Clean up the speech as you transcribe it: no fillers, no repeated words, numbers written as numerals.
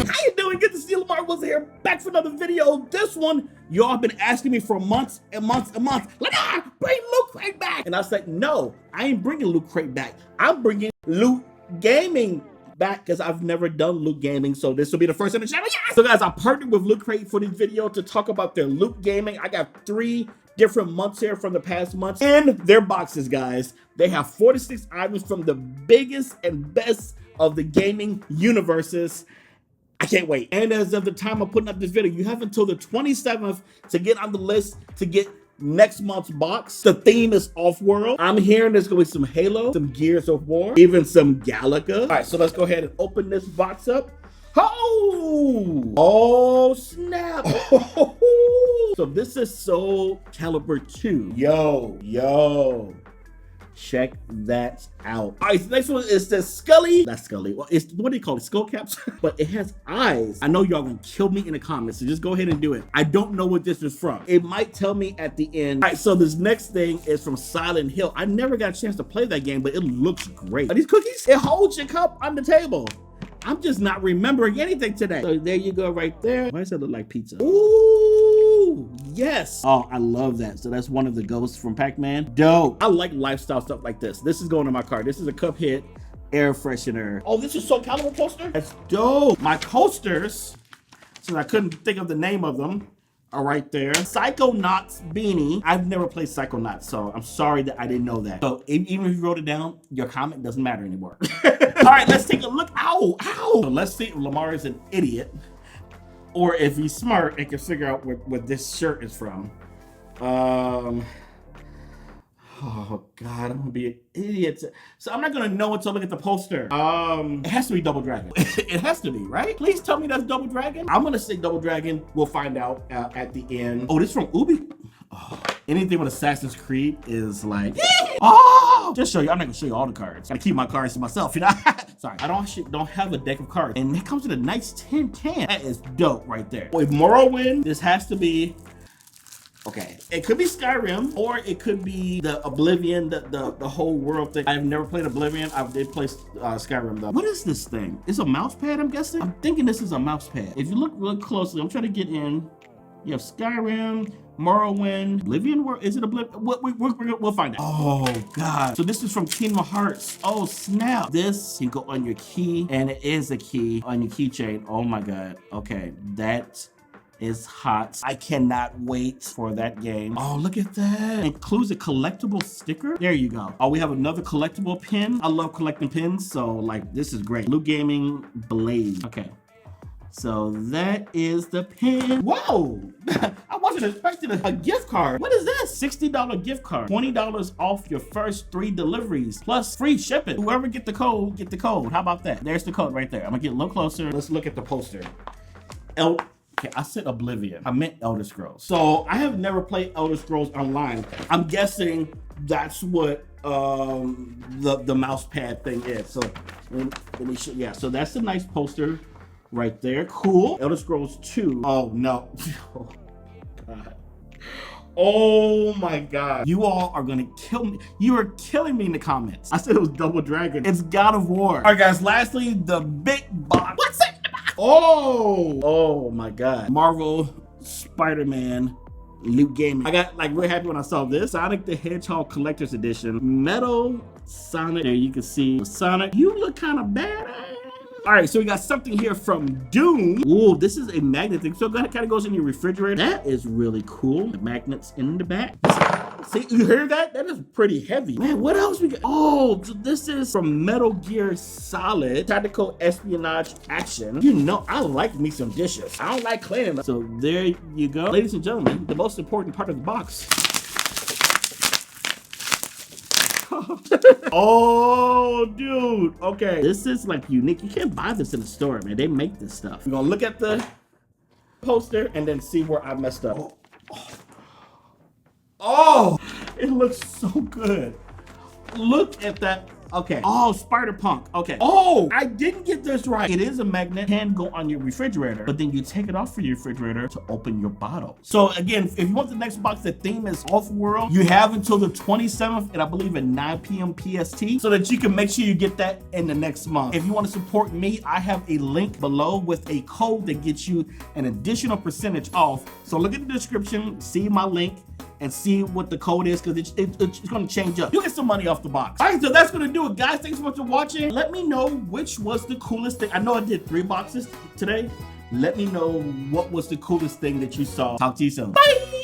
How you doing? Good to see you. Lamarr was here, back for another video. This one, y'all have been asking me for months and months and months. Lamarr, bring Loot Crate back. And I said, no, I ain't bringing Loot Crate back. I'm bringing Loot Gaming back because I've never done Loot Gaming, so this will be the first in the channel. Yes! So guys, I partnered with Loot Crate for this video to talk about their Loot Gaming. I got 3 different months here from the past months in their boxes, guys. They have 46 items from the biggest and best of the gaming universes. I can't wait. And as of the time of putting up this video, you have until the 27th to get on the list to get next month's box. The theme is off-world. I'm hearing there's gonna be some Halo, some Gears of War, even some Galaga. All right, so let's go ahead and open this box up. Oh snap. So this is Soul Calibur 2. Yo. Check that out. All right, so next one is the Scully. Not Scully. Well, it's what do you call it? Skull caps. But it has eyes. I know y'all gonna kill me in the comments, so just go ahead and do it. I don't know what this is from. It might tell me at the end. All right, so this next thing is from Silent Hill. I never got a chance to play that game, but it looks great. Are these cookies? It holds your cup on the table. I'm just not remembering anything today. So there you go right there. Why does that look like pizza? Ooh, yes. Oh, I love that. So that's one of the ghosts from Pac-Man. Dope. I like lifestyle stuff like this. This is going in my car. This is a Cuphead air freshener. Oh, this is Soul Calibur poster? That's dope. My coasters, since I couldn't think of the name of them, are right there. Psychonauts beanie. I've never played Psychonauts, so I'm sorry that I didn't know that. So even if you wrote it down, your comment doesn't matter anymore. All right, let's take a look. Ow. So let's see if Lamarr is an idiot or if he's smart and can figure out what this shirt is from. Oh God, I'm gonna be an idiot. So I'm not gonna know until I look at the poster. It has to be Double Dragon. It has to be, right? Please tell me that's Double Dragon. I'm gonna say Double Dragon. We'll find out at the end. Oh, this is from Ubi. Oh, anything with Assassin's Creed is like, oh, just show you. I'm not gonna show you all the cards. Gotta keep my cards to myself, you know? Sorry, I don't have a deck of cards. And it comes with a nice 10-10. That is dope right there. With Morrowind, this has to be, okay, it could be Skyrim, or it could be the Oblivion, the whole world thing. I've never played Oblivion. I did play Skyrim though. What is this thing? It's a mouse pad, I'm guessing? I'm thinking this is a mouse pad. If you look real closely, I'm trying to get in. You have Skyrim, Morrowind, Oblivion. Is it Oblivion? We'll find out. Oh God. So this is from Kingdom Hearts. Oh snap. This can go on your key, and it is a key on your keychain. Oh my God. Okay, that is hot. I cannot wait for that game. Oh, look at that. Includes a collectible sticker. There you go. Oh, we have another collectible pin. I love collecting pins, so like this is great. Loot Gaming Blade. Okay. So that is the pin. Whoa! I wasn't expecting a gift card. What is this? $60 gift card. $20 off your first 3 deliveries, plus free shipping. Whoever get the code, get the code. How about that? There's the code right there. I'm gonna get a little closer. Let's look at the poster. Okay, I said Oblivion. I meant Elder Scrolls. So I have never played Elder Scrolls Online. I'm guessing that's what the mouse pad thing is. So let me show, yeah, so that's a nice poster right there. Cool. Elder Scrolls 2. Oh no. Oh God. Oh my God. You all are gonna kill me. You are killing me in the comments. I said it was Double Dragon. It's God of War. All right guys, lastly, the big box. What's it? Oh my God. Marvel Spider-Man Loot Gaming. I got like real happy when I saw this. Sonic the Hedgehog Collector's Edition. Metal Sonic. There you can see Sonic. You look kind of badass. All right, so we got something here from Doom. Ooh, this is a magnet thing. So that kind of goes in your refrigerator. That is really cool. The magnets in the back. See, you hear that? That is pretty heavy. Man, what else we got? Oh, so this is from Metal Gear Solid. Tactical espionage action. You know, I like me some dishes. I don't like cleaning them. So there you go. Ladies and gentlemen, the most important part of the box. Oh, dude. Okay. This is like unique. You can't buy this in the store, man. They make this stuff. We're gonna look at the poster and then see where I messed up. Oh, it looks so good. Look at that Okay. Oh, Spider Punk. Okay. Oh, I didn't get this right. It is a magnet, can go on your refrigerator, but then you take it off for your refrigerator to open your bottle. So again, if you want the next box, the theme is Off-World. You have until the 27th, and I believe at 9 p.m. PST, so that you can make sure you get that in the next month. If you want to support me, I have a link below with a code that gets you an additional percentage off. So look at the description, see my link, and see what the code is, because it's going to change up. You get some money off the box. All right, so that's going to do it, guys. Thanks so much for watching. Let me know which was the coolest thing. I know I did 3 boxes today. Let me know what was the coolest thing that you saw. Talk to you soon. Bye.